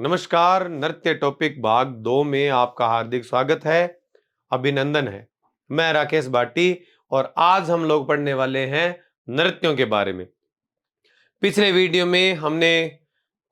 नमस्कार। नृत्य टॉपिक भाग 2 में आपका हार्दिक स्वागत है, अभिनंदन है। मैं राकेश भाटी और आज हम लोग पढ़ने वाले हैं नृत्यों के बारे में। पिछले वीडियो में हमने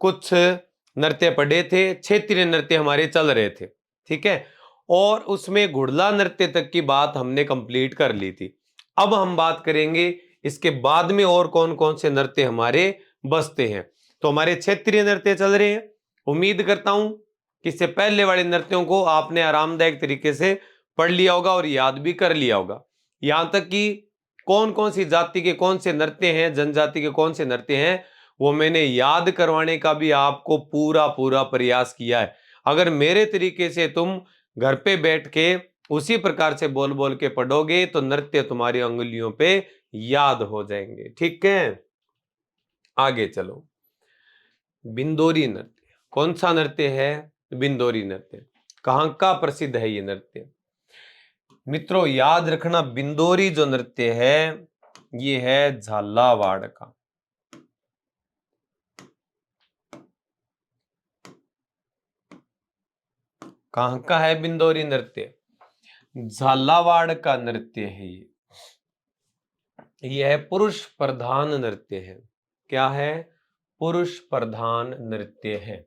कुछ नृत्य पढ़े थे, क्षेत्रीय नृत्य हमारे चल रहे थे, ठीक है। और उसमें घुड़ला नृत्य तक की बात हमने कंप्लीट कर ली थी। अब हम बात करेंगे इसके बाद में और कौन कौन से नृत्य हमारे बचते हैं। तो हमारे क्षेत्रीय नृत्य चल रहे हैं। उम्मीद करता हूं कि इससे पहले वाले नृत्यों को आपने आरामदायक तरीके से पढ़ लिया होगा और याद भी कर लिया होगा। यहां तक कि कौन कौन सी जाति के कौन से नृत्य हैं, जनजाति के कौन से नृत्य हैं, वो मैंने याद करवाने का भी आपको पूरा पूरा प्रयास किया है। अगर मेरे तरीके से तुम घर पे बैठ के उसी प्रकार से बोल बोल के पढ़ोगे तो नृत्य तुम्हारी अंगुलियों पे याद हो जाएंगे, ठीक है। आगे चलो। बिंदोरी नृत्य कौन सा नृत्य है? बिंदोरी नृत्य कहाँ का प्रसिद्ध है ये नृत्य? मित्रों याद रखना, बिंदोरी जो नृत्य है ये है झालावाड़ का। कहाँ का है बिंदोरी नृत्य? झालावाड़ का नृत्य है ये। यह पुरुष प्रधान नृत्य है। क्या है? पुरुष प्रधान नृत्य है।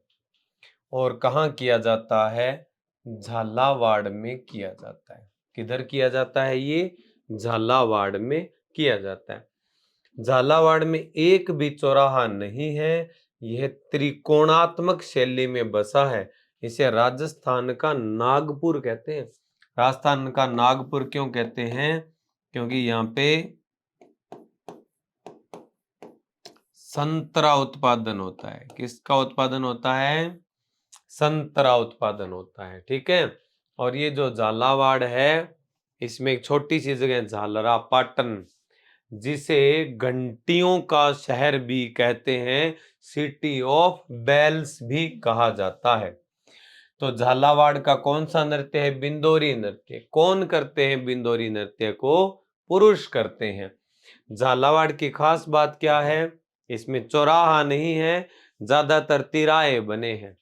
और कहाँ किया जाता है? झालावाड़ में किया जाता है। किधर किया जाता है ये? झालावाड़ में किया जाता है। झालावाड़ में एक भी चौराहा नहीं है। यह त्रिकोणात्मक शैली में बसा है। इसे राजस्थान का नागपुर कहते हैं। राजस्थान का नागपुर क्यों कहते हैं? क्योंकि यहाँ पे संतरा उत्पादन होता है। किसका उत्पादन होता है? संतरा उत्पादन होता है, ठीक है। और ये जो झालावाड़ है इसमें एक छोटी सी जगह झालरा पाटन, जिसे घंटियों का शहर भी कहते हैं, सिटी ऑफ बेल्स भी कहा जाता है। तो झालावाड़ का कौन सा नृत्य है? बिंदोरी नृत्य। कौन करते हैं बिंदोरी नृत्य को? पुरुष करते हैं। झालावाड़ की खास बात क्या है? इसमें चौराहा नहीं है, ज्यादातर तिराहे बने हैं,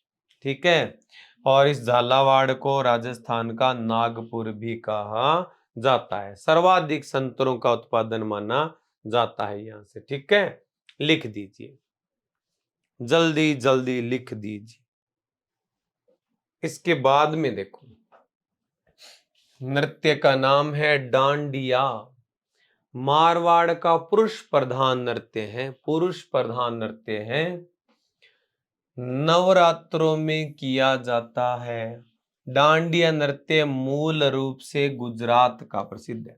ठीक है। और इस झालावाड़ को राजस्थान का नागपुर भी कहा जाता है। सर्वाधिक संतरों का उत्पादन माना जाता है यहां से, ठीक है। लिख दीजिए, जल्दी जल्दी लिख दीजिए। इसके बाद में देखो, नृत्य का नाम है डांडिया। मारवाड़ का पुरुष प्रधान नृत्य है। पुरुष प्रधान नृत्य है, नवरात्रों में किया जाता है। डांडिया नृत्य मूल रूप से गुजरात का प्रसिद्ध है।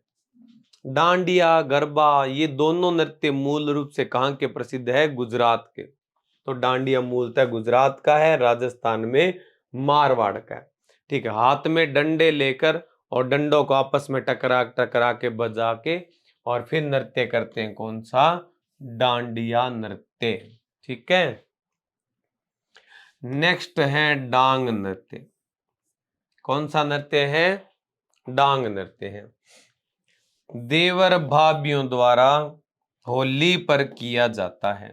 डांडिया, गरबा, ये दोनों नृत्य मूल रूप से कहाँ के प्रसिद्ध है? गुजरात के। तो डांडिया मूलतः गुजरात का है, राजस्थान में मारवाड़ का है, ठीक है। हाथ में डंडे लेकर और डंडों को आपस में टकरा टकरा के बजा के और फिर नृत्य करते हैं। कौन सा? डांडिया नृत्य, ठीक है। नेक्स्ट है डांग नृत्य। कौन सा नृत्य है? डांग नृत्य है। देवर भाभीयों द्वारा होली पर किया जाता है।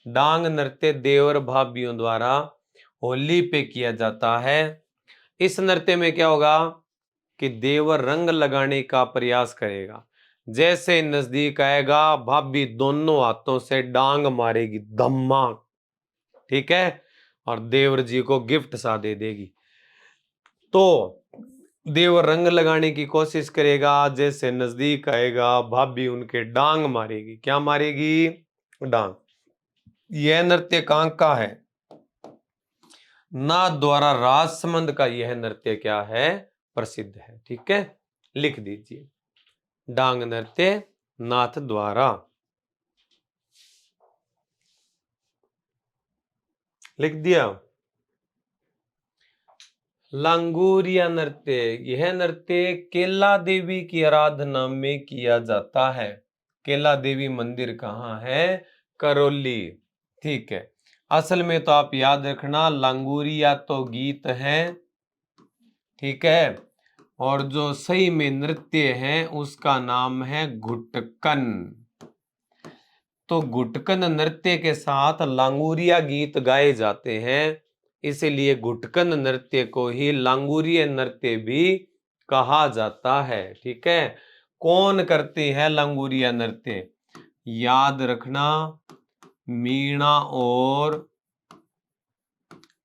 डांग नृत्य देवर भाभीयों द्वारा होली पे किया जाता है। इस नृत्य में क्या होगा कि देवर रंग लगाने का प्रयास करेगा। जैसे नजदीक आएगा, भाभी दोनों हाथों से डांग मारेगी, धमाक, ठीक है। और देवर जी को गिफ्ट सा दे देगी। तो देवर रंग लगाने की कोशिश करेगा, जैसे नजदीक आएगा भाभी उनके डांग मारेगी। क्या मारेगी? डांग। यह नृत्य कहां का है? नाथ द्वारा राजसमंद का यह नृत्य क्या है? प्रसिद्ध है, ठीक है। लिख दीजिए, डांग नृत्य नाथ द्वारा। लिख दिया। लांगुरिया नृत्य, यह नृत्य केला देवी की आराधना में किया जाता है। केला देवी मंदिर कहाँ है? करौली, ठीक है। असल में तो आप याद रखना, लांगुरिया तो गीत है, ठीक है। और जो सही में नृत्य है उसका नाम है घुटकन। तो घुटकन नृत्य के साथ लांगुरिया गीत गाए जाते हैं। इसलिए घुटकन नृत्य को ही लांगुरीय नृत्य भी कहा जाता है। ठीक है, कौन करते हैं लांगुरीय नृत्य? याद रखना, मीणा और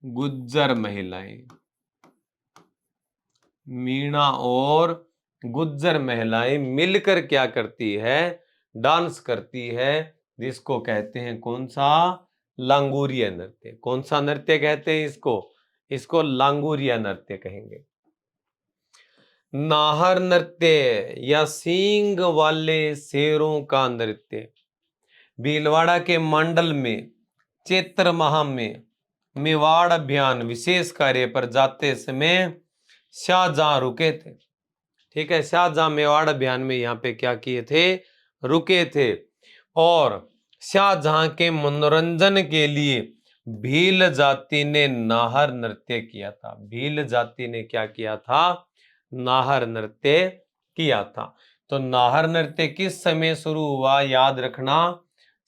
गुज्जर महिलाएं। मीणा और गुज्जर महिलाएं मिलकर क्या करती है? डांस करती है, जिसको कहते हैं कौन सा? लांगुरिया नृत्य। कौन सा नृत्य कहते हैं इसको? इसको लांगुरिया नृत्य कहेंगे। नाहर नृत्य या सींग वाले शेरों का नृत्य भीलवाड़ा के मंडल में चैत्र माह में मेवाड़ अभियान विशेष कार्य पर जाते समय शाहजहां रुके थे। ठीक है, शाहजहां मेवाड़ अभियान में यहाँ पे क्या किए थे? रुके थे। और शाहजहां के मनोरंजन के लिए भील जाति ने नाहर नृत्य किया था। भील जाति ने क्या किया था? नाहर नृत्य किया था। तो नाहर नृत्य किस समय शुरू हुआ? याद रखना,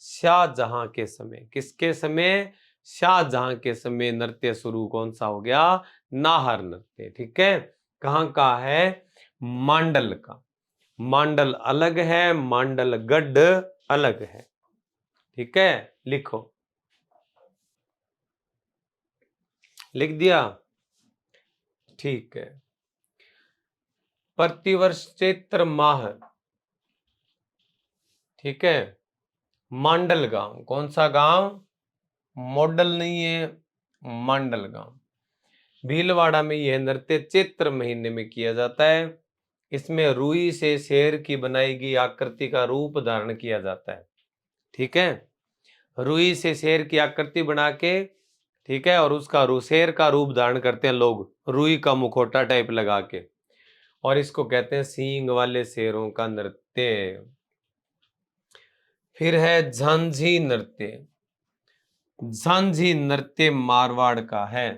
शाहजहां के समय। किसके समय? शाहजहां के समय नृत्य शुरू कौन सा हो गया? नाहर नृत्य। ठीक है, कहां का है? मांडल का। मांडल अलग है, मांडल गढ़ अलग है। ठीक है, लिखो। लिख दिया? ठीक है। प्रतिवर्ष चैत्र माह, ठीक है, मांडल गांव। कौन सा गांव? मॉडल नहीं है, मांडल गांव। भीलवाड़ा में यह नृत्य चैत्र महीने में किया जाता है। इसमें रुई से शेर की बनाई गई आकृति का रूप धारण किया जाता है। ठीक है, रुई से शेर की आकृति बना के, ठीक है, और उसका शेर का रूप धारण करते हैं लोग, रुई का मुखौटा टाइप लगा के, और इसको कहते हैं सींग वाले शेरों का नृत्य। फिर है झांझी नृत्य। झांझी नृत्य मारवाड़ का है।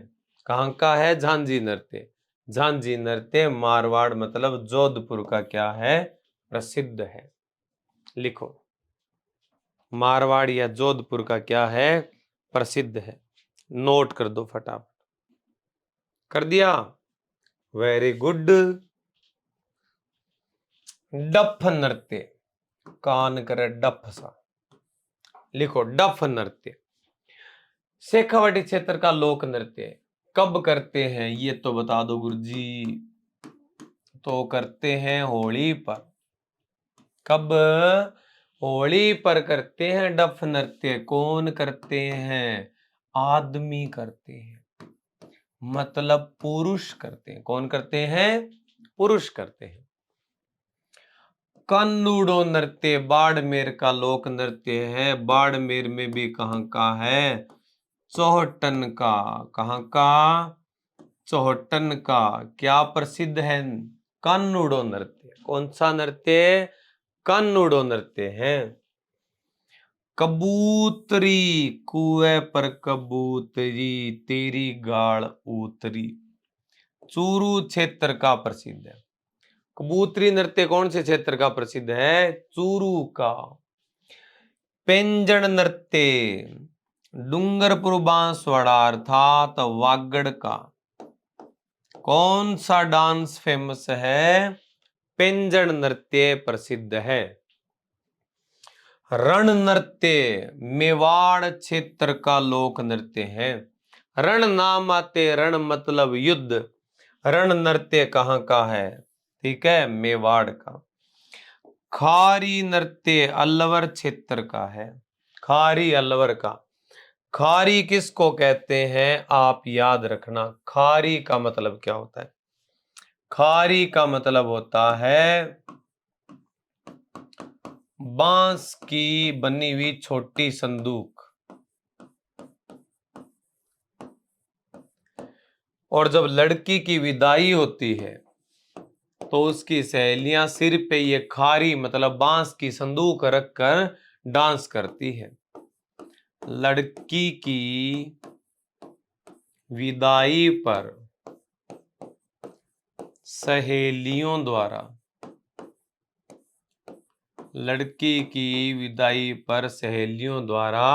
कहां का है झांझी नृत्य? झांझी नृत्य मारवाड़ मतलब जोधपुर का क्या है? प्रसिद्ध है। लिखो, मारवाड़ या जोधपुर का क्या है? प्रसिद्ध है। नोट कर दो फटाफट। कर दिया? Very good. डफ नृत्य, कान करे डफ सा। लिखो, डफ नृत्य शेखावाटी क्षेत्र का लोक नृत्य। कब करते हैं ये तो बता दो गुरुजी। तो करते हैं होली पर। कब? होली पर करते हैं डफ नृत्य। कौन करते हैं? आदमी करते हैं, मतलब पुरुष करते हैं। कौन करते हैं? पुरुष करते हैं। कन्नुड़ो नृत्य बाड़मेर का लोक नृत्य है। बाड़मेर में भी कहां का है? चौहटन का। कहां का? चौहटन का। क्या प्रसिद्ध है? कन्नुड़ो नृत्य। कौन सा नृत्य? कन्नुड़ो नृत्य है। कबूतरी कुएं पर कबूतरी तेरी गाड़ उतरी, चूरू क्षेत्र का प्रसिद्ध है। कबूतरी नृत्य कौन से क्षेत्र का प्रसिद्ध है? चूरू का। पेंजण नृत्य डूंगरपुर बांसवाड़ा अर्थात वागड़ का। कौन सा डांस फेमस है? पेंजण नृत्य प्रसिद्ध है। रण नृत्य मेवाड़ क्षेत्र का लोक नृत्य है। रण नाम आते, रण मतलब युद्ध। रण नृत्य कहां का है? ठीक है, मेवाड़ का। खारी नृत्य अलवर क्षेत्र का है। खारी अलवर का। खारी किसको कहते हैं? आप याद रखना, खारी का मतलब क्या होता है? खारी का मतलब होता है बांस की बनी हुई छोटी संदूक। और जब लड़की की विदाई होती है तो उसकी सहेलियां सिर पे ये खारी मतलब बांस की संदूक रखकर डांस करती है। लड़की की विदाई पर सहेलियों द्वारा, लड़की की विदाई पर सहेलियों द्वारा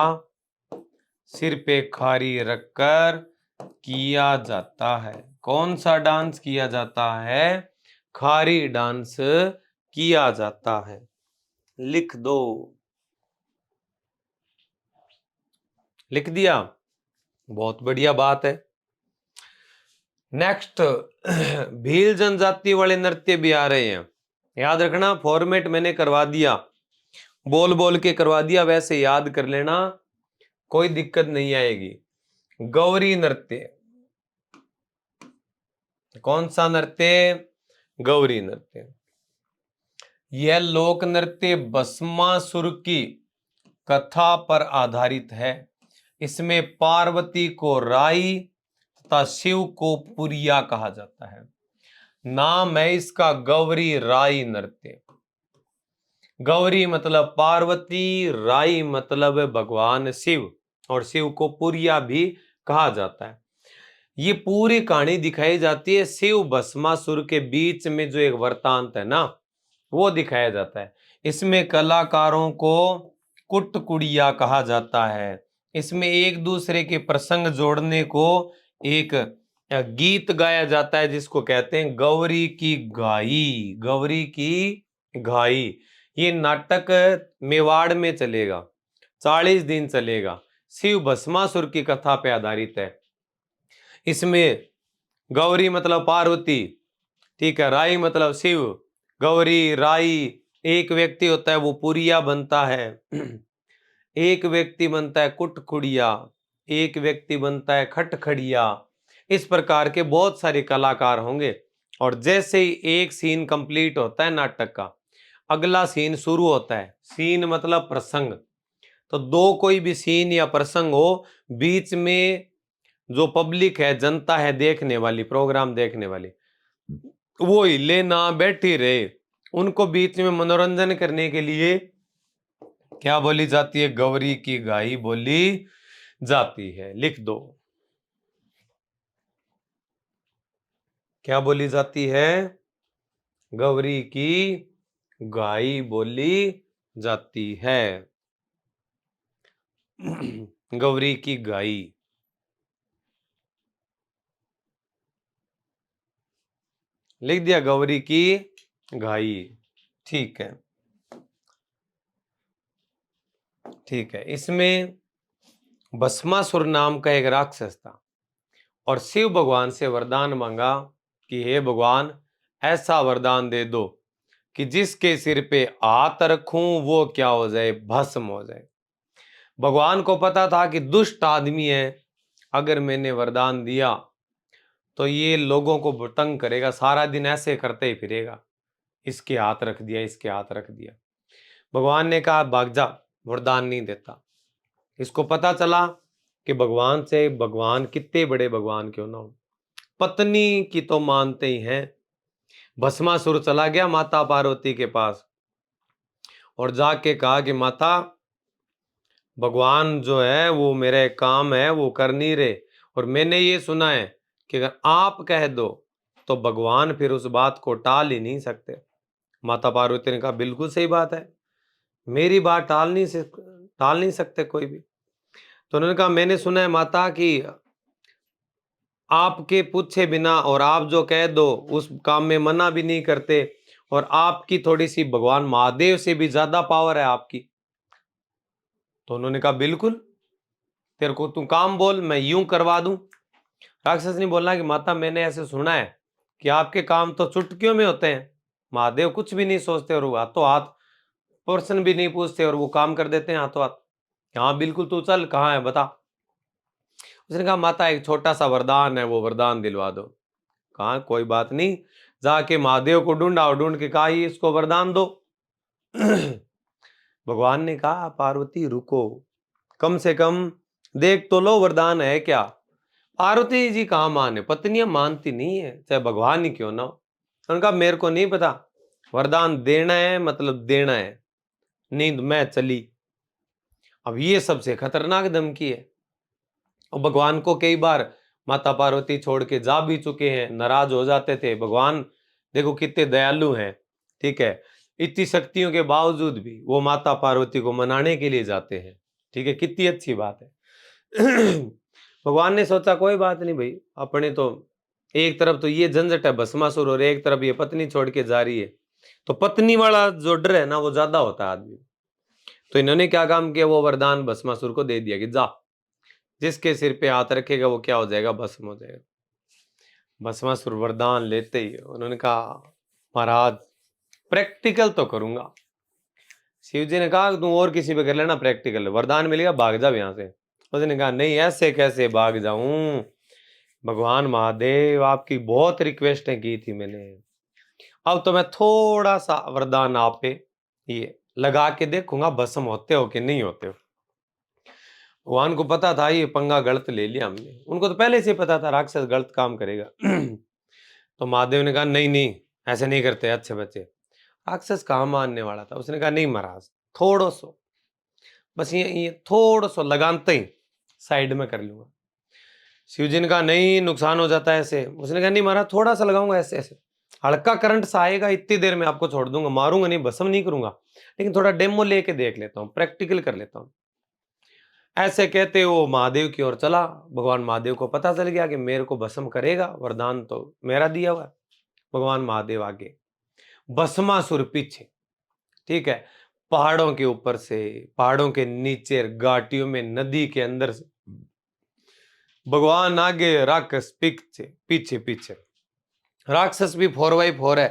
सिर पे खारी रखकर किया जाता है। कौन सा डांस किया जाता है? खारी डांस किया जाता है। लिख दो। लिख दिया? बहुत बढ़िया बात है। नेक्स्ट भील जनजाति वाले नृत्य भी आ रहे हैं। याद रखना, फॉर्मेट मैंने करवा दिया, बोल बोल के करवा दिया, वैसे याद कर लेना, कोई दिक्कत नहीं आएगी। गौरी नृत्य, कौन सा नृत्य? गौरी नृत्य। यह लोक नृत्य भस्मासुर की कथा पर आधारित है। इसमें पार्वती को राई तथा शिव को पुरिया कहा जाता है। नाम है इसका गौरी राई नृत्य। गौरी मतलब पार्वती, राई मतलब भगवान शिव, और शिव को पुरिया भी कहा जाता है। ये पूरी कहानी दिखाई जाती है शिव भस्मासुर के बीच में, जो एक वृत्तांत है ना, वो दिखाया जाता है। इसमें कलाकारों को कुटकुड़िया कहा जाता है। इसमें एक दूसरे के प्रसंग जोड़ने को एक गीत गाया जाता है, जिसको कहते हैं गौरी की गाई। गौरी की गाई। ये नाटक मेवाड़ में चलेगा, 40 दिन चलेगा। शिव भस्मासुर की कथा पे आधारित है। इसमें गौरी मतलब पार्वती, ठीक है, राई मतलब शिव। गौरी राई, एक व्यक्ति होता है वो पुरिया बनता है, एक व्यक्ति बनता है कुटकुड़िया, एक व्यक्ति बनता है खटखड़िया। इस प्रकार के बहुत सारे कलाकार होंगे। और जैसे ही एक सीन कंप्लीट होता है नाटक का, अगला सीन शुरू होता है। सीन मतलब प्रसंग। तो दो कोई भी सीन या प्रसंग हो, बीच में जो पब्लिक है, जनता है देखने वाली, प्रोग्राम देखने वाली, वो हिले ना बैठी रहे, उनको बीच में मनोरंजन करने के लिए क्या बोली जाती है? गौरी की गाई बोली जाती है। लिख दो, क्या बोली जाती है? गौरी की गाई बोली जाती है। गौरी की गाई। लिख दिया? गौरी की गाई। ठीक है, ठीक है। इसमें भस्मासुर नाम का एक राक्षस था, और शिव भगवान से वरदान मांगा कि हे भगवान, ऐसा वरदान दे दो कि जिसके सिर पे हाथ रखूं वो क्या हो जाए? भस्म हो जाए। भगवान को पता था कि दुष्ट आदमी है, अगर मैंने वरदान दिया तो ये लोगों को तंग करेगा, सारा दिन ऐसे करते ही फिरेगा। इसके हाथ रख दिया, इसके हाथ रख दिया। भगवान ने कहा भाग जा, वरदान नहीं देता। इसको पता चला कि भगवान से, भगवान कितने बड़े भगवान क्यों ना हो, पत्नी की तो मानते ही हैं। भस्मासुर चला गया माता पार्वती के पास और जाके कहा कि माता, भगवान जो है वो मेरे काम है वो कर नहीं रहे, और मैंने ये सुना है कि अगर आप कह दो तो भगवान फिर उस बात को टाल ही नहीं सकते। माता पार्वती ने कहा बिल्कुल सही बात है, मेरी बात टाल नहीं सकते कोई भी। तो उन्होंने कहा मैंने सुना है माता कि आपके पूछे बिना और आप जो कह दो उस काम में मना भी नहीं करते, और आपकी थोड़ी सी भगवान महादेव से भी ज्यादा पावर है आपकी। तो उन्होंने कहा बिल्कुल, तेरे को तू काम बोल, मैं यूं करवा दूं। राक्षस ने बोला कि माता, मैंने ऐसे सुना है कि आपके काम तो चुटकियों में होते हैं, महादेव कुछ भी नहीं सोचते और वो हाथों हाथ प्रश्न भी नहीं पूछते और वो काम कर देते हैं हाथों हाथ। हाँ बिल्कुल, तू चल, कहाँ है बता। उसने कहा माता, एक छोटा सा वरदान है, वो वरदान दिलवा दो। कहा कोई बात नहीं, जाके महादेव को ढूंढा और ढूंढ के कहा ये इसको वरदान दो। भगवान ने कहा पार्वती रुको, कम से कम देख तो लो वरदान है क्या। पार्वती जी कहाँ माने, पत्नियां मानती नहीं है, चाहे भगवान ही क्यों ना हो। उनका मेरे को नहीं पता, वरदान देना है मतलब देना है, नींद मैं चली। अब ये सबसे खतरनाक धमकी है। और भगवान को कई बार माता पार्वती छोड़ के जा भी चुके हैं, नाराज हो जाते थे। भगवान देखो कितने दयालु हैं, ठीक है, इतनी शक्तियों के बावजूद भी वो माता पार्वती को मनाने के लिए जाते हैं, ठीक है, कितनी अच्छी बात है। भगवान ने सोचा कोई बात नहीं भाई, अपने तो एक तरफ तो ये झंझट है भस्मासुर और एक तरफ ये पत्नी छोड़ के जा रही है, तो पत्नी वाला जो डर है ना वो ज्यादा होता है आदमी। तो इन्होंने क्या काम किया, वो वरदान भस्मासुर को दे दिया कि जा, जिसके सिर पे हाथ रखेगा वो क्या हो जाएगा, भस्म हो जाएगा। भस्मासुर वरदान लेते ही उन्होंने कहा महाराज प्रैक्टिकल तो करूंगा। शिव जी ने कहा तू और किसी पे कर लेना प्रैक्टिकल, वरदान मिलेगा भाग जा यहां से। उसने कहा नहीं ऐसे कैसे भाग जाऊं, भगवान महादेव आपकी बहुत रिक्वेस्टें की थी मैंने, अब तो मैं थोड़ा सा वरदान आप पे ये लगा के देखूंगा भस्म होते हो कि नहीं होते हो। भगवान को पता था ये पंगा गलत ले लिया हमने, उनको तो पहले से पता था राक्षस गलत काम करेगा। तो महादेव ने कहा नहीं नहीं ऐसे नहीं करते अच्छे बच्चे। राक्षस कहाँ मानने वाला था, उसने कहा नहीं महाराज थोड़ा सो, बस ये थोड़ा सा लगाते ही साइड में कर लूंगा। शिव जी ने कहा नहीं नुकसान हो जाता है ऐसे। उसने कहा नहीं महाराज थोड़ा सा लगाऊंगा ऐसे ऐसे, हल्का करंट सा आएगा इतनी देर में आपको छोड़ दूंगा, मारूंगा नहीं भस्म नहीं करूंगा, लेकिन थोड़ा डेमो लेके देख लेता हूँ, प्रैक्टिकल कर लेता हूँ। ऐसे कहते वो महादेव की ओर चला। भगवान महादेव को पता चल गया कि मेरे को भस्म करेगा, वरदान तो मेरा दिया हुआ है। भगवान महादेव आगे, भस्मासुर पीछे, ठीक है। पहाड़ों के ऊपर से, पहाड़ों के नीचे, घाटियों में, नदी के अंदर से भगवान आगे, राक्षस पीछे पीछे पीछे। राक्षस भी 4x4 है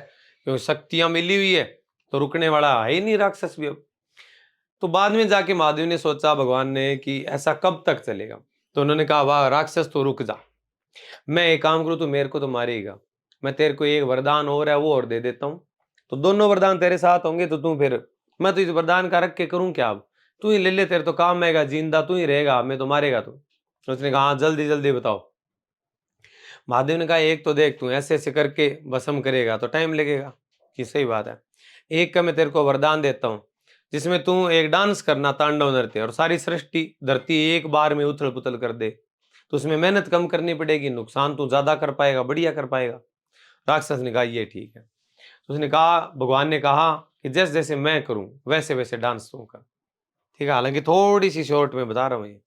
क्योंकि शक्तियां मिली हुई है, तो रुकने वाला है ही नहीं राक्षस भी अब। तो बाद में जाके महादेव ने सोचा भगवान ने कि ऐसा कब तक चलेगा, तो उन्होंने कहा वाह राक्षस तो रुक जा, मैं एक काम करूं तू मेरे को तो मारेगा, मैं तेरे को एक वरदान और है वो और दे देता हूं, तो दोनों वरदान तेरे साथ होंगे, तो तू फिर मैं तो इस वरदान का रख के करूं क्या, अब तू ही ले ले, तेरे तो काम आएगा, जिंदा तू ही रहेगा, मैं तो मारेगा तू। उसने कहा हाँ जल्दी जल्दी बताओ। महादेव ने कहा एक तो देख तू ऐसे ऐसे करके भस्म करेगा तो टाइम लगेगा, कि सही बात है। एक का मैं तेरे को वरदान देता हूँ जिसमें तू एक डांस करना तांडव नृत्य, और सारी सृष्टि धरती एक बार में उथल पुथल कर दे, तो उसमें मेहनत कम करनी पड़ेगी, नुकसान तू ज्यादा कर पाएगा, बढ़िया कर पाएगा। राक्षस ने कहा ये ठीक है। तो उसने कहा, भगवान ने कहा कि जैसे जैसे मैं करूं वैसे वैसे डांस तू कर, ठीक है। हालांकि थोड़ी सी शॉर्ट में बता रहा हूं ये,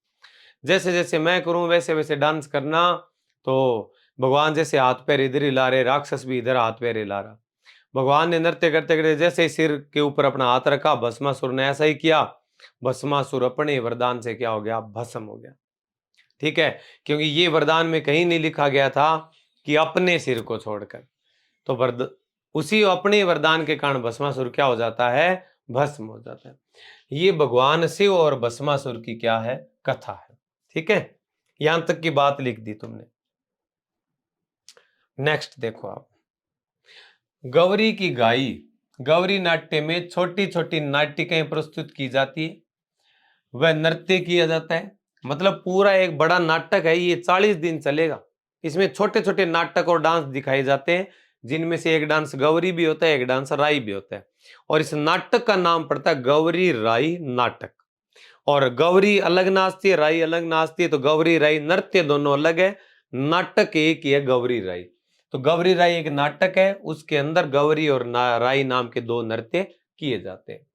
जैसे जैसे मैं करूं वैसे वैसे डांस करना। तो भगवान जैसे हाथ पैर इधर ही ला रहे, राक्षस भी इधर हाथ पैर हिला रहा। भगवान ने नृत्य करते करते जैसे ही सिर के ऊपर अपना हाथ रखा, भस्मासुर ने ऐसा ही किया, भस्मासुर अपने वरदान से क्या हो गया, भस्म हो गया, ठीक है। क्योंकि ये वरदान में कहीं नहीं लिखा गया था कि अपने सिर को छोड़कर, तो उसी अपने वरदान के कारण भस्मासुर क्या हो जाता है, भस्म हो जाता है। ये भगवान शिव और भस्मासुर की क्या है, कथा है, ठीक है। यहां तक की बात लिख दी तुमने। नेक्स्ट देखो आप, गौरी की गाई। गौरी नाट्य में छोटी छोटी नाटिकाएं प्रस्तुत की जाती है, वह नृत्य किया जाता है, मतलब पूरा एक बड़ा नाटक है, ये 40 दिन चलेगा। इसमें छोटे छोटे नाटक और डांस दिखाए जाते हैं, जिनमें से एक डांस गौरी भी होता है, एक डांस राई भी होता है, और इस नाटक का नाम पड़ता है गौरी राई नाटक। और गौरी अलग नाचती है, राई अलग नाचती है, तो गौरी राई नृत्य दोनों अलग है, नाटक एक ही है गौरी राई। तो गौरी राई एक नाटक है, उसके अंदर गौरी और राई नाम के दो नृत्य किए जाते हैं।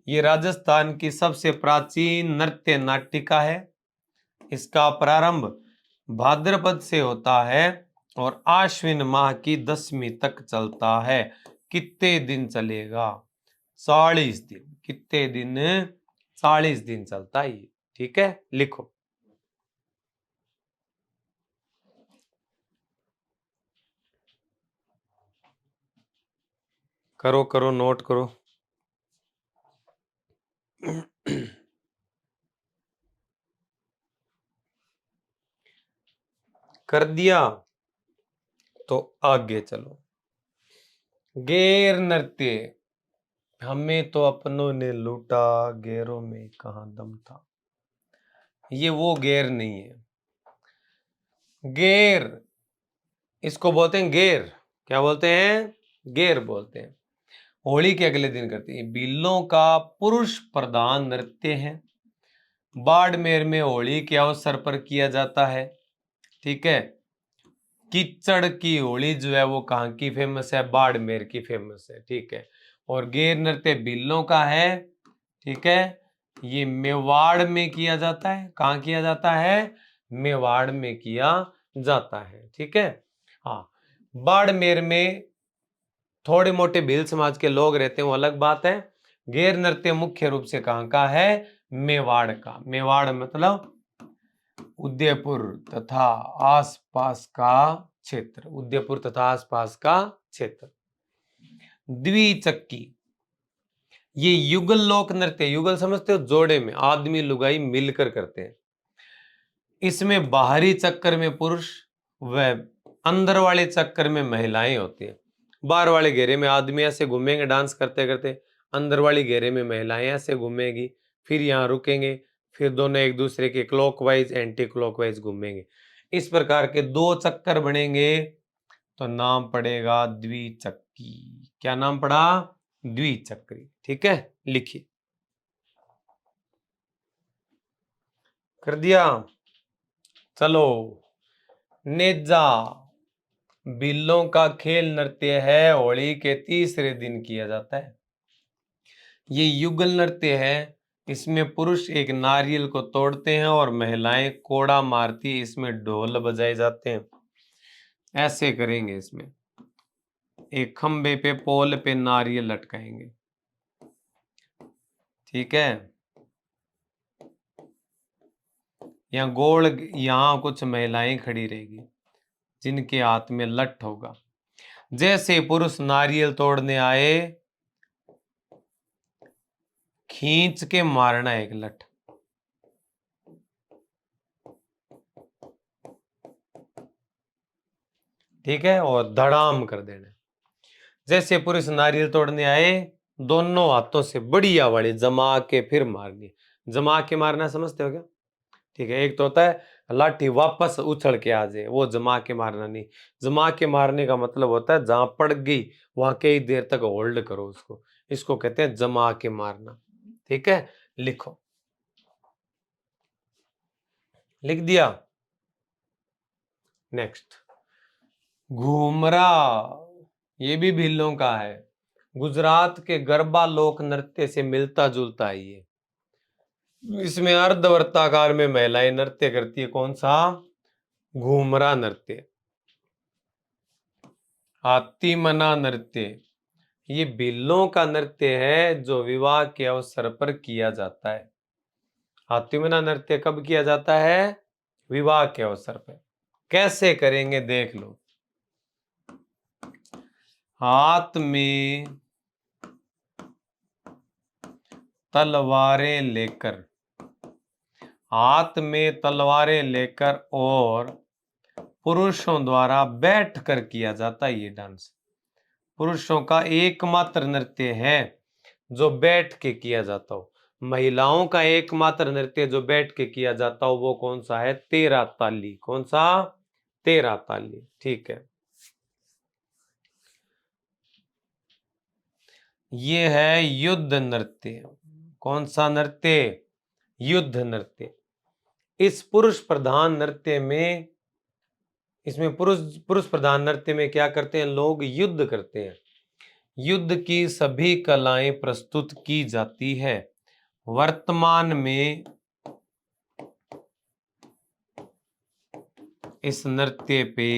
ये राजस्थान की सबसे प्राचीन नृत्य नाटिका है। इसका प्रारंभ भाद्रपद से होता है और आश्विन माह की 10वीं तक चलता है। कितने दिन चलेगा, 40 दिन। कितने दिन, 40 दिन चलता है ये, ठीक है। लिखो, करो करो नोट करो। कर दिया तो आगे चलो। गैर नृत्य, हमें तो अपनों ने लूटा, गैरों में कहां दम था, ये वो गैर नहीं है। गैर, इसको बोलते हैं गैर, क्या बोलते हैं, गैर बोलते हैं। होली के अगले दिन करते हैं। बिल्लों का पुरुष प्रधान नृत्य है, बाड़मेर में होली के अवसर पर किया जाता है, ठीक है। कीचड़ की होली जो है वो कहाँ की फेमस है, बाड़मेर की फेमस है, ठीक है। और गैर नृत्य बिल्लों का है, ठीक है। ये मेवाड़ में किया जाता है, कहाँ किया जाता है, मेवाड़ में किया जाता है। ठीक है। हाँ, बाड़मेर में थोड़े मोटे भील समाज के लोग रहते हैं, वो अलग बात है। गैर नृत्य मुख्य रूप से कहाँ का है? मेवाड़ का। मेवाड़ मतलब उदयपुर तथा आसपास का क्षेत्र, उदयपुर तथा आसपास का क्षेत्र। द्विचक्की, ये युगल लोक नृत्य, युगल समझते हो? जोड़े में आदमी लुगाई मिलकर करते हैं। इसमें बाहरी चक्कर में पुरुष व अंदर वाले चक्कर में महिलाएं होती हैं। बाहर वाले घेरे में आदमी ऐसे घूमेंगे डांस करते करते, अंदर वाली घेरे में महिलाएं ऐसे घूमेंगी, फिर यहाँ रुकेंगे, फिर दोनों एक दूसरे के क्लॉकवाइज एंटी क्लॉकवाइज घूमेंगे। इस प्रकार के दो चक्कर बनेंगे तो नाम पड़ेगा द्विचक्री। क्या नाम पड़ा? द्विचक्री। ठीक है, लिखिए। कर दिया? चलो, नेजा बिल्लों का खेल नृत्य है, होली के तीसरे दिन किया जाता है। ये युगल नृत्य है। इसमें पुरुष एक नारियल को तोड़ते हैं और महिलाएं कोड़ा मारती है। इसमें ढोल बजाए जाते हैं। ऐसे करेंगे। इसमें एक खंबे पे, पोल पे नारियल लटकाएंगे। ठीक है। यहाँ गोल, यहाँ कुछ महिलाएं खड़ी रहेगी जिनके हाथ में लठ होगा। जैसे पुरुष नारियल तोड़ने आए, खींच के मारना एक लठ। ठीक है, और धड़ाम कर देना। जैसे पुरुष नारियल तोड़ने आए, दोनों हाथों से बढ़िया वाली जमा के फिर मारनी। जमा के मारना समझते हो क्या? ठीक है। एक तो होता है लाठी वापस उछल के आ जाए, वो जमा के मारना नहीं। जमा के मारने का मतलब होता है जहां पड़ गई वहां कई देर तक होल्ड करो उसको, इसको कहते हैं जमा के मारना। ठीक है, लिखो। लिख दिया? नेक्स्ट, घूमरा, ये भी भीलों का है। गुजरात के गरबा लोक नृत्य से मिलता जुलता है ये। इसमें अर्धवृत्ताकार में महिलाएं नृत्य करती है। कौन सा? घूमरा नृत्य। हाथीमना नृत्य, ये भीलों का नृत्य है जो विवाह के अवसर पर किया जाता है। हाथीमना नृत्य कब किया जाता है? विवाह के अवसर पर। कैसे करेंगे देख लो। हाथ में तलवारें लेकर, हाथ में तलवारें लेकर, और पुरुषों द्वारा बैठकर किया जाता है ये डांस। पुरुषों का एकमात्र नृत्य है जो बैठ के किया जाता हो। महिलाओं का एकमात्र नृत्य जो बैठ के किया जाता हो वो कौन सा है? तेरा ताली। कौन सा? तेरा ताली। ठीक है। ये है युद्ध नृत्य। कौन सा नृत्य? युद्ध नृत्य। इस पुरुष प्रधान नृत्य में, इसमें पुरुष पुरुष प्रधान नृत्य में क्या करते हैं लोग? युद्ध करते हैं। युद्ध की सभी कलाएं प्रस्तुत की जाती है। वर्तमान में इस नृत्य पे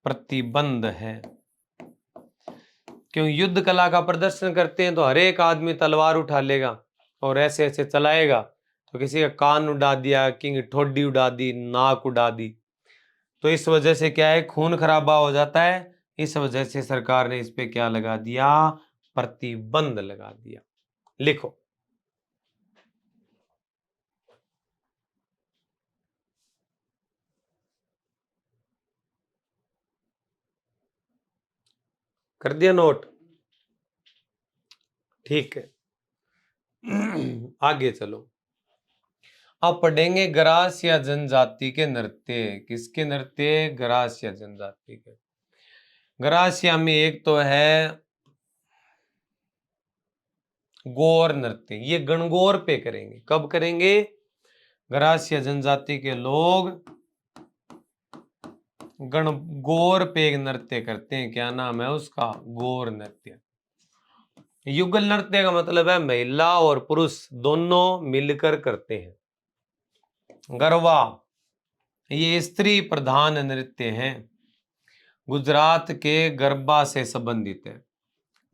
प्रतिबंध है। क्यों? युद्ध कला का प्रदर्शन करते हैं तो हर एक आदमी तलवार उठा लेगा और ऐसे ऐसे चलाएगा, तो किसी का कान उड़ा दिया, किसी की ठोडी उड़ा दी, नाक उड़ा दी, तो इस वजह से क्या है? खून खराबा हो जाता है। इस वजह से सरकार ने इस पे क्या लगा दिया? प्रतिबंध लगा दिया। लिखो। कर दिया नोट? ठीक है। आगे चलो। अब पढ़ेंगे गरासिया जनजाति के नृत्य। किसके नृत्य? गरासिया जनजाति के। गरासिया में एक तो है गौर नृत्य, ये गणगौर पे करेंगे। कब करेंगे? गरासिया जनजाति के लोग गणगौर पे एक नृत्य करते हैं। क्या नाम है उसका? गौर नृत्य। युगल नृत्य का मतलब है महिला और पुरुष दोनों मिलकर करते हैं। गरबा ये स्त्री प्रधान नृत्य हैं, गुजरात के गरबा से संबंधित है।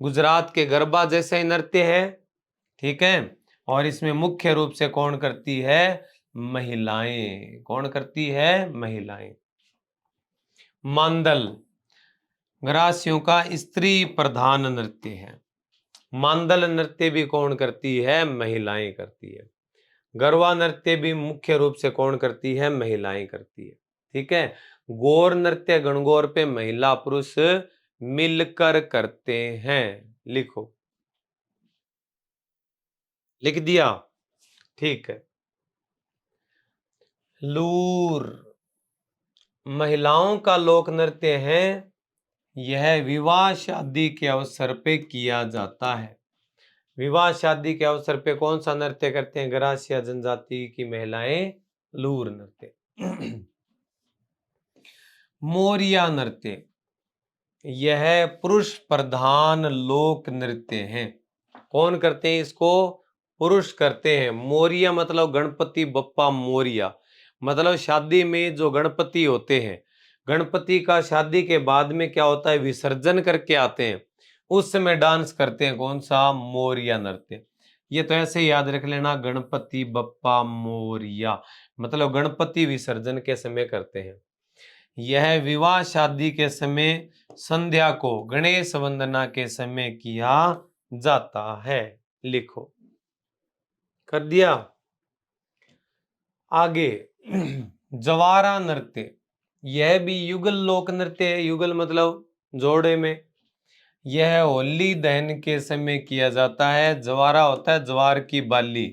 गुजरात के गरबा जैसे नृत्य है, ठीक है, और इसमें मुख्य रूप से कौन करती है? महिलाएं। कौन करती है? महिलाएं। मांदल ग्रासियों का स्त्री प्रधान नृत्य है। मांदल नृत्य भी कौन करती है? महिलाएं करती है। गरबा नृत्य भी मुख्य रूप से कौन करती है? महिलाएं करती है, ठीक है। गौर नृत्य गणगौर पे महिला पुरुष मिलकर करते हैं। लिखो, लिख दिया, ठीक है। लूर महिलाओं का लोक नृत्य है, यह विवाह शादी के अवसर पे किया जाता है। विवाह शादी के अवसर पे कौन सा नृत्य करते हैं? ग्रासिया जनजाति की महिलाएं लूर नृत्य। मोरिया नृत्य यह पुरुष प्रधान लोक नृत्य है। कौन करते हैं इसको? पुरुष करते हैं। मोरिया मतलब गणपति बप्पा मोरिया, मतलब शादी में जो गणपति होते हैं, गणपति का शादी के बाद में क्या होता है? विसर्जन करके आते हैं, उस समय डांस करते हैं। कौन सा? मोरिया नृत्य। ये तो ऐसे याद रख लेना, गणपति बप्पा मोरिया मतलब गणपति विसर्जन के समय करते हैं। यह विवाह शादी के समय, संध्या को गणेश वंदना के समय किया जाता है। लिखो, कर दिया। आगे जवारा नृत्य, यह भी युगल लोक नृत्य है। युगल मतलब जोड़े में। यह होली दहन के समय किया जाता है। जवारा होता है ज्वार की बाली,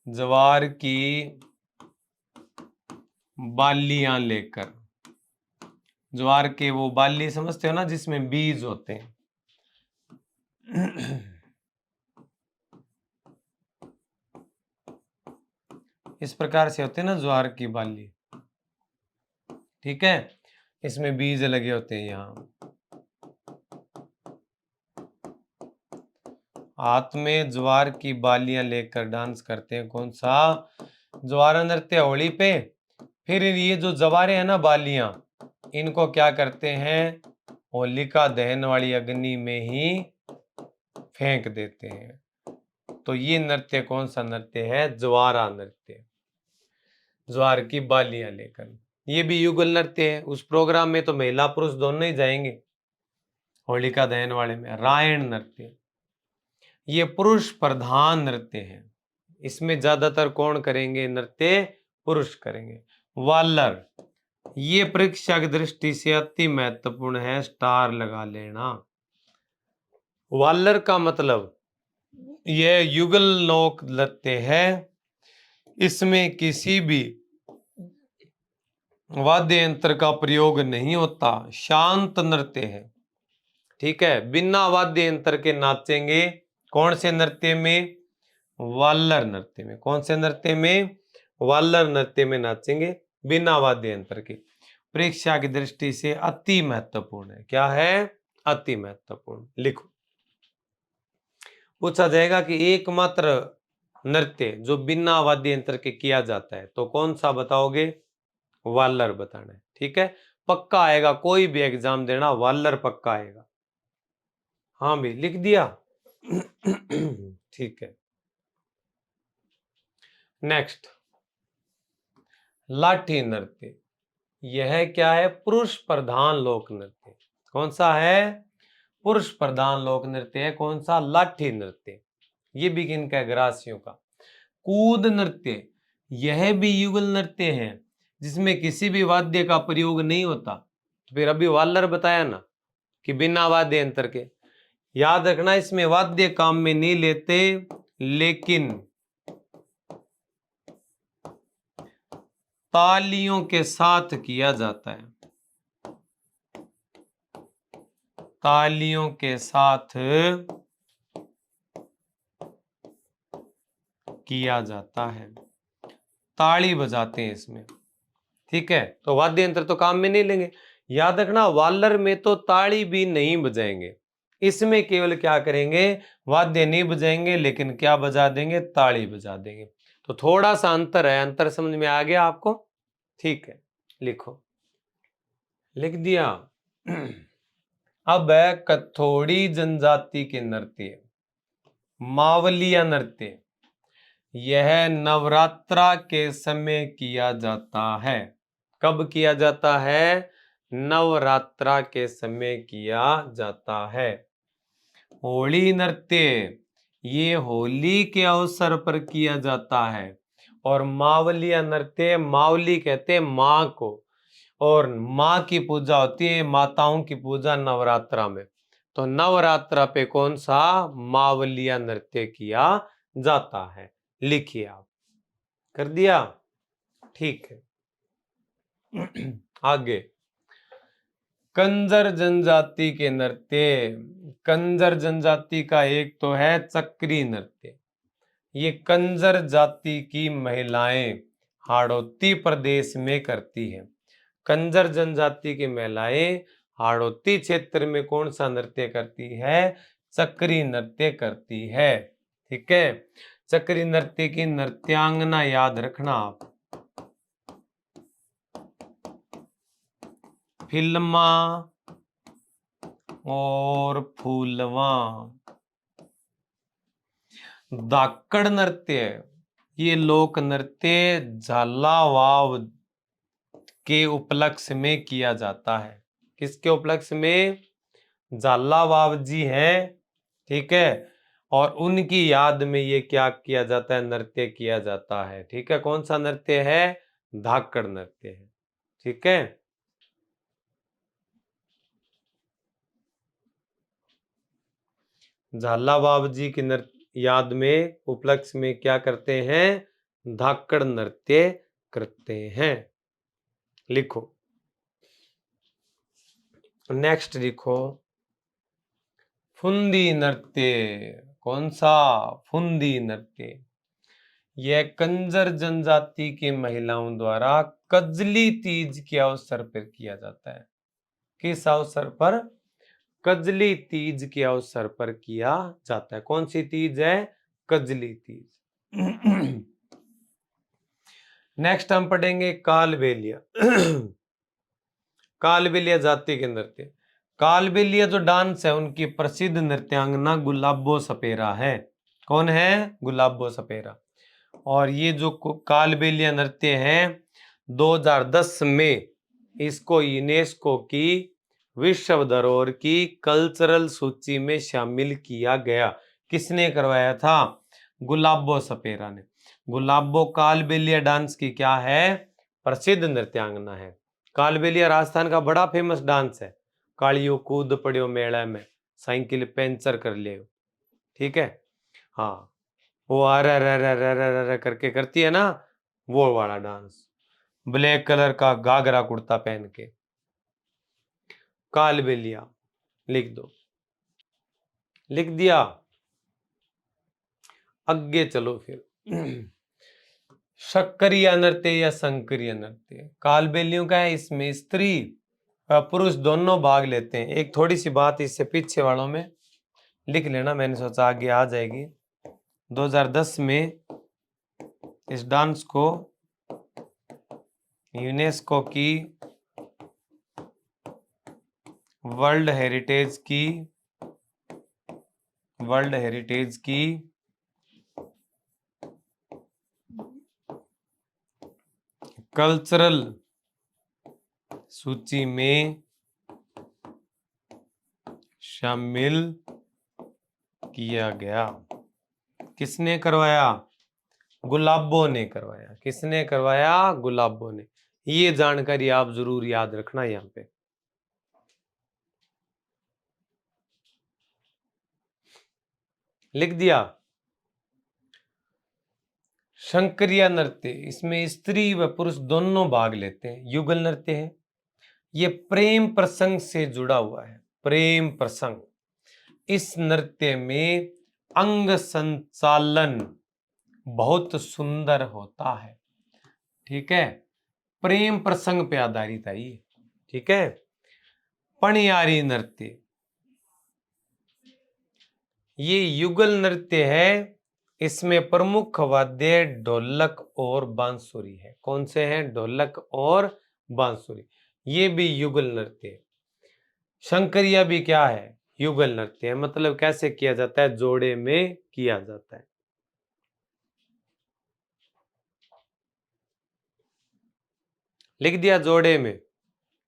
ज्वार की बालियां लेकर, ज्वार के वो बाली समझते हो ना, जिसमें बीज होते हैं। इस प्रकार से होते हैं ना ज्वार की बाली, ठीक है, इसमें बीज लगे होते हैं। यहाँ हाथ में ज्वार की बालियां लेकर डांस करते हैं। कौन सा? ज्वारा नृत्य होली पे। फिर ये जो जवारे हैं ना, बालियां, इनको क्या करते हैं? होलिका दहन वाली अग्नि में ही फेंक देते हैं। तो ये नृत्य कौन सा नृत्य है? ज्वारा नृत्य, ज्वार की बालियां लेकर। ये भी युगल नृत्य है। उस प्रोग्राम में तो महिला पुरुष दोनों ही जाएंगे, होलिका दहन वाले में। रायण नृत्य ये पुरुष प्रधान नृत्य है। इसमें ज्यादातर कौन करेंगे नृत्य? पुरुष करेंगे। वालर ये परीक्षा की दृष्टि से अति महत्वपूर्ण है, स्टार लगा लेना। वालर का मतलब यह युगल लोक नृत्य है, इसमें किसी भी वाद्य यंत्र का प्रयोग नहीं होता, शांत नृत्य है, ठीक है। बिना वाद्य यंत्र के नाचेंगे। कौन से नृत्य में? वालर नृत्य में। कौन से नृत्य में? वालर नृत्य में नाचेंगे बिना वाद्य यंत्र के। परीक्षा की दृष्टि से अति महत्वपूर्ण है। क्या है? अति महत्वपूर्ण। लिखो, पूछा जाएगा कि एकमात्र नृत्य जो बिना वाद्य यंत्र के किया जाता है तो कौन सा बताओगे? वालर बताना है, ठीक है। पक्का आएगा, कोई भी एग्जाम देना वालर पक्का आएगा। हाँ भी लिख दिया। ठीक है। नेक्स्ट, लाठी नृत्य यह क्या है? पुरुष प्रधान लोक नृत्य। कौन सा है? पुरुष प्रधान लोक नृत्य है। कौन सा? लाठी नृत्य। ये भी किनका है? ग्रासियों का। कूद नृत्य यह भी युगल नृत्य है, जिसमें किसी भी वाद्य का प्रयोग नहीं होता। फिर अभी वालर बताया ना कि बिना वाद्य यंत्र के। याद रखना, इसमें वाद्य काम में नहीं लेते, लेकिन तालियों के साथ किया जाता है। तालियों के साथ किया जाता है, ताली बजाते हैं इसमें, ठीक है। तो वाद्य यंत्र तो काम में नहीं लेंगे। याद रखना, वालर में तो ताली भी नहीं बजाएंगे, इसमें केवल क्या करेंगे? वाद्य नहीं बजाएंगे, लेकिन क्या बजा देंगे? ताली बजा देंगे। तो थोड़ा सा अंतर है, अंतर समझ में आ गया आपको? ठीक है, लिखो, लिख दिया। अब है कथोड़ी जनजाति के नृत्य, मावलिया नृत्य। यह नवरात्रा के समय किया जाता है। कब किया जाता है? नवरात्रा के समय किया जाता है। होली नृत्य, ये होली के अवसर पर किया जाता है। और मावलिया नृत्य, मावली कहते हैं माँ को, और माँ की पूजा होती है, माताओं की पूजा नवरात्रा में। तो नवरात्रा पे कौन सा? मावलिया नृत्य किया जाता है। लिखिए आप, कर दिया? ठीक है। आगे, कंजर जनजाति के नृत्य। कंजर जनजाति का एक तो है चक्री नृत्य। ये कंजर जाति की महिलाएं हाड़ौती प्रदेश में करती है। कंजर जनजाति की महिलाएं हाड़ौती क्षेत्र में कौन सा नृत्य करती है? चक्री नृत्य करती है। ठीक है, चक्री नृत्य की नृत्यांगना याद रखना आप। फिल्मा और फूलवा। धाकड़ नृत्य, ये लोक नृत्य झालावाड़ के उपलक्ष्य में किया जाता है। किसके उपलक्ष्य में? झालावाड़ जी हैं, ठीक है, और उनकी याद में ये क्या किया जाता है? नृत्य किया जाता है। ठीक है, कौन सा नृत्य है? धाकड़ नृत्य है। ठीक है, झालावाड़ जी की याद में, उपलक्ष्य में क्या करते हैं? धाकड़ नृत्य करते हैं। लिखो, नेक्स्ट लिखो, फुंदी नृत्य। कौन सा? फुंदी नृत्य। यह कंजर जनजाति की महिलाओं द्वारा कजली तीज के अवसर पर किया जाता है। किस अवसर पर? कजली तीज के अवसर पर किया जाता है। कौन सी तीज है? कजली तीज। नेक्स्ट हम पढ़ेंगे कालबेलिया। कालबेलिया जाति के नृत्य। कालबेलिया जो डांस है, उनकी प्रसिद्ध नृत्यांगना गुलाबो सपेरा है। कौन है? गुलाबो सपेरा। और ये जो कालबेलिया नृत्य है, 2010 में इसको यूनेस्को की विश्व धरोहर की कल्चरल सूची में शामिल किया गया। किसने करवाया था? गुलाबो सपेरा ने। गुलाबो कालबेलिया डांस की क्या है? प्रसिद्ध नृत्यांगना है। कालबेलिया राजस्थान का बड़ा फेमस डांस है। कालियो कूद पड़ियो मेला में, साइकिल पंचर कर लियो। ठीक है, हाँ, वो अरे करके करती है ना, वो वाला डांस, ब्लैक कलर का घाघरा कुर्ता पहन के। कालबेलिया लिख दो, लिख दिया? आगे चलो फिर। शक्करिया नृत्य या शंकरिया नृत्य। कालबेलियों का है, इसमें स्त्री पुरुष दोनों भाग लेते हैं। एक थोड़ी सी बात इससे पीछे वालों में लिख लेना, मैंने सोचा आगे आ जाएगी। 2010 में इस डांस को यूनेस्को की वर्ल्ड हेरिटेज की कल्चरल सूची में शामिल किया गया। किसने करवाया? गुलाबो ने करवाया। किसने करवाया? गुलाबो ने। ये जानकारी आप जरूर याद रखना। यहां पे लिख दिया? शंकरिया नृत्य, इसमें स्त्री व पुरुष दोनों भाग लेते हैं। युगल नृत्य है, ये प्रेम प्रसंग से जुड़ा हुआ है। प्रेम प्रसंग। इस नृत्य में अंग संचालन बहुत सुंदर होता है। ठीक है, प्रेम प्रसंग पे आधारित है ये। ठीक है, पणियारी नृत्य, ये युगल नृत्य है। इसमें प्रमुख वाद्य ढोलक और बांसुरी है। कौन से हैं? ढोलक और बांसुरी। ये भी युगल नृत्य है। शंकरिया भी क्या है? युगल नृत्य है। मतलब कैसे किया जाता है? जोड़े में किया जाता है। लिख दिया जोड़े में,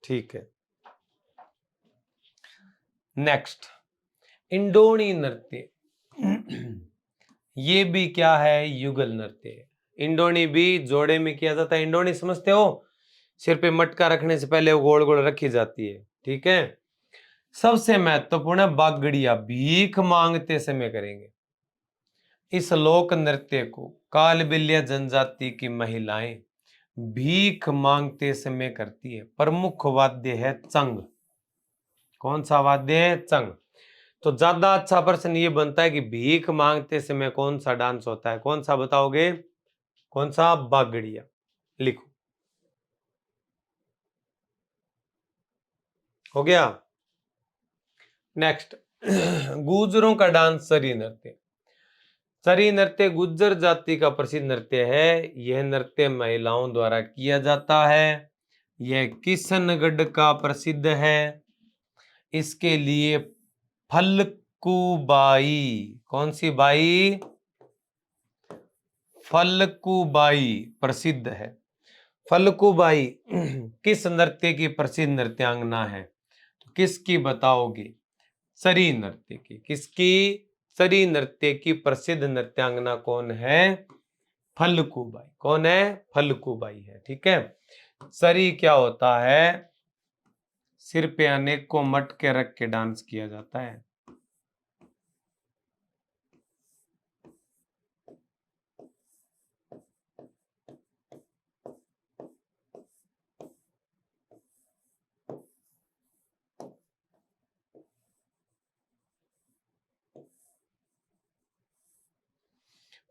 ठीक है। नेक्स्ट, इंडोनी नृत्य। ये भी क्या है? युगल नृत्य है। इंडोनी भी जोड़े में किया जाता है। इंडोनी समझते हो? सिर पे मटका रखने से पहले वो गोल गोल रखी जाती है, ठीक है। सबसे महत्वपूर्ण है बागड़िया, भीख मांगते समय करेंगे। इस लोक नृत्य को कालबिलिया जनजाति की महिलाएं भीख मांगते समय करती है। प्रमुख वाद्य है चंग। कौन सा वाद्य है? चंग। तो ज्यादा अच्छा प्रश्न ये बनता है कि भीख मांगते समय कौन सा डांस होता है? कौन सा बताओगे? कौन सा? बागड़िया। लिखो। हो गया। नेक्स्ट, गुजरों का डांस सरी नृत्य। सरी नृत्य गुज्जर जाति का प्रसिद्ध नृत्य है। यह नृत्य महिलाओं द्वारा किया जाता है। यह किशनगढ़ का प्रसिद्ध है। इसके लिए फल्गुबाई, कौन सी बाई? फल्गुबाई प्रसिद्ध है। फल्गुबाई किस नृत्य की प्रसिद्ध नृत्यांगना है? तो किसकी बताओगे? सरी नृत्य की। किसकी? सरी नृत्य की प्रसिद्ध नृत्यांगना कौन है? फल्गुबाई। कौन है? फल्गुबाई है, ठीक है। सरी क्या होता है? सिर पे अनेकों मटके रख के डांस किया जाता है।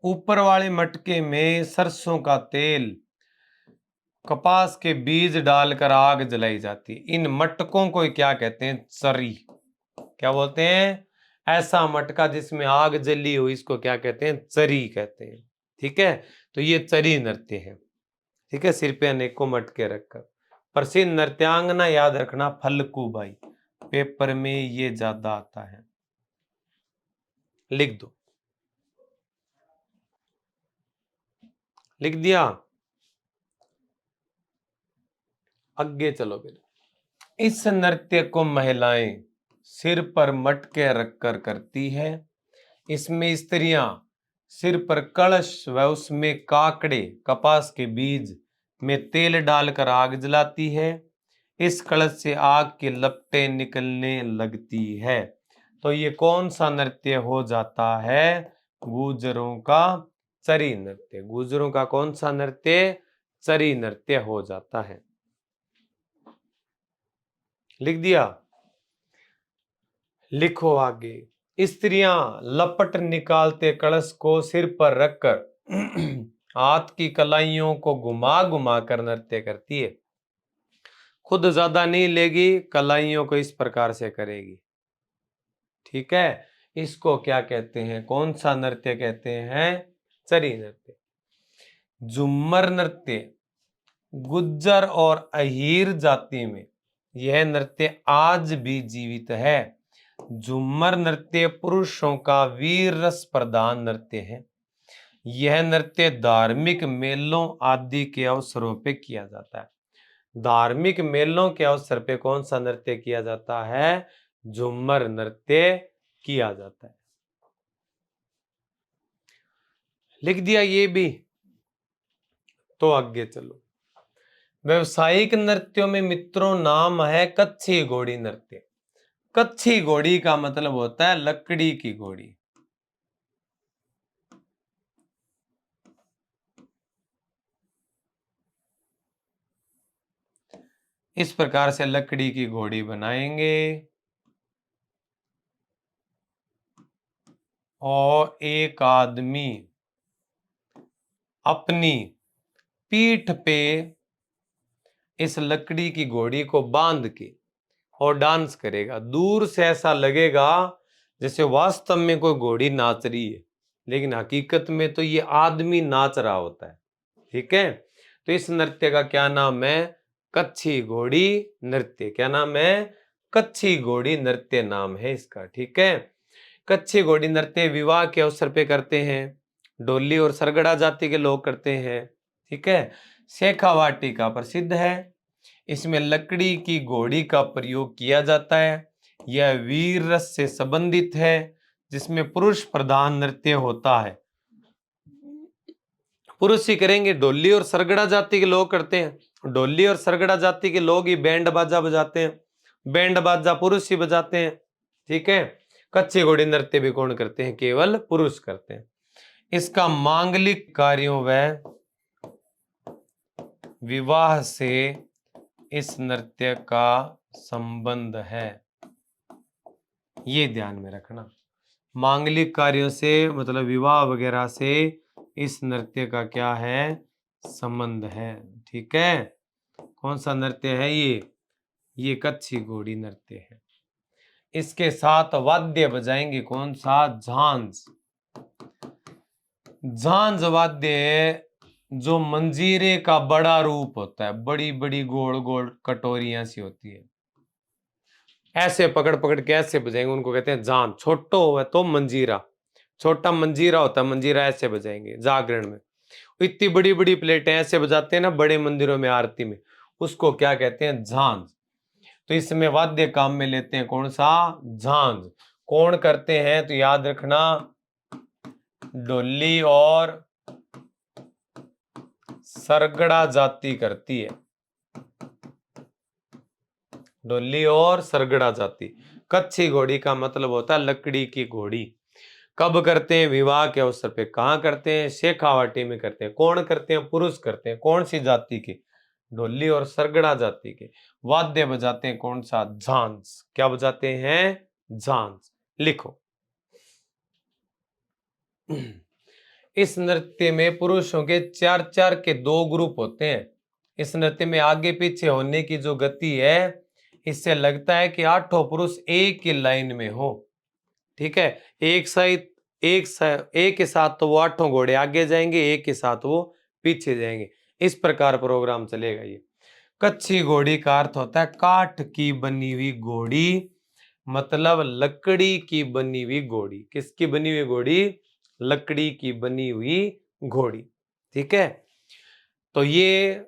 ऊपर वाले मटके में सरसों का तेल, कपास के बीज डालकर आग जलाई जाती है। इन मटकों को क्या कहते हैं? चरी। क्या बोलते हैं? ऐसा मटका जिसमें आग जली हो, इसको क्या कहते हैं? चरी कहते हैं, ठीक है। तो ये चरी नृत्य है, ठीक है। सिर पे अनेकों मटके रखकर। प्रसिद्ध नृत्यांगना याद रखना फल्गुबाई। पेपर में ये ज्यादा आता है, लिख दो। लिख दिया? आगे चलो फिर। इस नृत्य को महिलाएं सिर पर मटके रखकर करती है। इसमें स्त्रियां सिर पर कलश व उसमें काकड़े, कपास के बीज में तेल डालकर आग जलाती है। इस कलश से आग की लपटें निकलने लगती है। तो ये कौन सा नृत्य हो जाता है? गुजरों का चरी नृत्य। गुजरों का कौन सा नृत्य? चरी नृत्य हो जाता है। लिख दिया? लिखो आगे। स्त्रियां लपट निकालते कलश को सिर पर रखकर हाथ की कलाइयों को घुमा घुमा कर नृत्य करती है। खुद ज्यादा नहीं लेगी, कलाइयों को इस प्रकार से करेगी, ठीक है। इसको क्या कहते हैं? कौन सा नृत्य कहते हैं? चरी नृत्य। झूमर नृत्य गुज्जर और अहीर जाति में यह नृत्य आज भी जीवित है। झूमर नृत्य पुरुषों का वीर रस प्रधान नृत्य है। यह नृत्य धार्मिक मेलों आदि के अवसरों पे किया जाता है। धार्मिक मेलों के अवसर पे कौन सा नृत्य किया जाता है? झूमर नृत्य किया जाता है। लिख दिया ये भी? तो आगे चलो। व्यवसायिक नृत्यों में मित्रों नाम है कच्छी घोड़ी नृत्य। कच्छी घोड़ी का मतलब होता है लकड़ी की घोड़ी। इस प्रकार से लकड़ी की घोड़ी बनाएंगे और एक आदमी अपनी पीठ पे इस लकड़ी की घोड़ी को बांध के और डांस करेगा। दूर से ऐसा लगेगा जैसे वास्तव में कोई घोड़ी नाच रही है, लेकिन हकीकत में तो ये आदमी नाच रहा होता है। ठीक है, तो इस नृत्य का क्या नाम है? कच्छी घोड़ी नृत्य। क्या नाम है? कच्छी घोड़ी नृत्य नाम है इसका। ठीक है, कच्छी घोड़ी नृत्य विवाह के अवसर पे करते हैं, डोली और सरगड़ा जाति के लोग करते हैं। ठीक है, शेखावाटी का प्रसिद्ध है, इसमें लकड़ी की घोड़ी का प्रयोग किया जाता है। यह वीर रस से संबंधित है, जिसमें पुरुष प्रधान नृत्य होता है। पुरुष ही करेंगे, डोली और सरगड़ा जाति के लोग करते हैं। डोली और सरगड़ा जाति के लोग ही बैंड बाजा बजाते हैं, बैंड बाजा पुरुष ही बजाते हैं। ठीक है, कच्ची घोड़ी नृत्य भी कौन करते हैं? केवल पुरुष करते हैं। इसका मांगलिक कार्यों व विवाह से इस नृत्य का संबंध है, ये ध्यान में रखना। मांगलिक कार्यों से मतलब विवाह वगैरह से इस नृत्य का क्या है? संबंध है। ठीक है, कौन सा नृत्य है ये कच्छी घोड़ी नृत्य है। इसके साथ वाद्य बजाएंगे, कौन सा? झांझ। झांझ वाद्य है जो मंजीरे का बड़ा रूप होता है, बड़ी बड़ी गोल गोल कटोरियां सी होती है, ऐसे पकड़ पकड़ के ऐसे बजाएंगे, उनको कहते हैं झांझ। छोटो हो तो मंजीरा, छोटा मंजीरा होता है, मंजीरा ऐसे बजाएंगे जागरण में। इतनी बड़ी बड़ी प्लेटें ऐसे बजाते हैं ना बड़े मंदिरों में आरती में, उसको क्या कहते हैं? झांझ। तो इसमें वाद्य काम में लेते हैं कौन सा? झांझ। कौन करते हैं? तो याद रखना, डोली और सरगड़ा जाति करती है, डोली और सरगड़ा जाति। कच्छी घोड़ी का मतलब होता है लकड़ी की घोड़ी। कब करते हैं? विवाह के अवसर पे। कहाँ करते हैं? शेखावाटी में करते हैं। कौन करते हैं? पुरुष करते हैं। कौन सी जाति के? डोली और सरगड़ा जाति के। वाद्य बजाते हैं कौन सा? झांझ। क्या बजाते हैं? झांझ। लिखो। इस नृत्य में पुरुषों के चार चार के दो ग्रुप होते हैं। इस नृत्य में आगे पीछे होने की जो गति है, इससे लगता है कि आठों पुरुष एक ही लाइन में हो। ठीक है, एक के साथ तो वो आठों घोड़े आगे जाएंगे, एक के साथ वो पीछे जाएंगे। इस प्रकार प्रोग्राम चलेगा ये। कच्छी घोड़ी का अर्थ होता है काठ की बनी हुई घोड़ी, मतलब लकड़ी की बनी हुई घोड़ी। किसकी बनी हुई घोड़ी? लकड़ी की बनी हुई घोड़ी। ठीक है, तो ये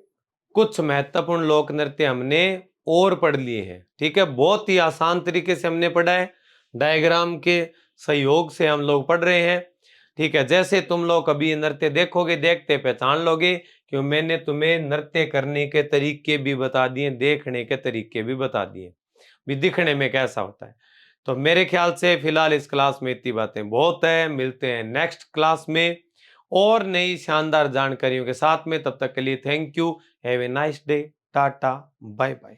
कुछ महत्वपूर्ण लोक नृत्य हमने और पढ़ लिए हैं। ठीक है, बहुत ही आसान तरीके से हमने पढ़ा है, डायग्राम के सहयोग से हम लोग पढ़ रहे हैं। ठीक है, जैसे तुम लोग कभी नृत्य देखोगे, देखते पहचान लोगे कि मैंने तुम्हें नृत्य करने के तरीके भी बता दिए, देखने के तरीके भी बता दिए, भी दिखने में कैसा होता है। तो मेरे ख्याल से फिलहाल इस क्लास में इतनी बातें बहुत है। मिलते हैं नेक्स्ट क्लास में और नई शानदार जानकारियों के साथ में। तब तक के लिए thank you, have a nice day, tata, bye bye.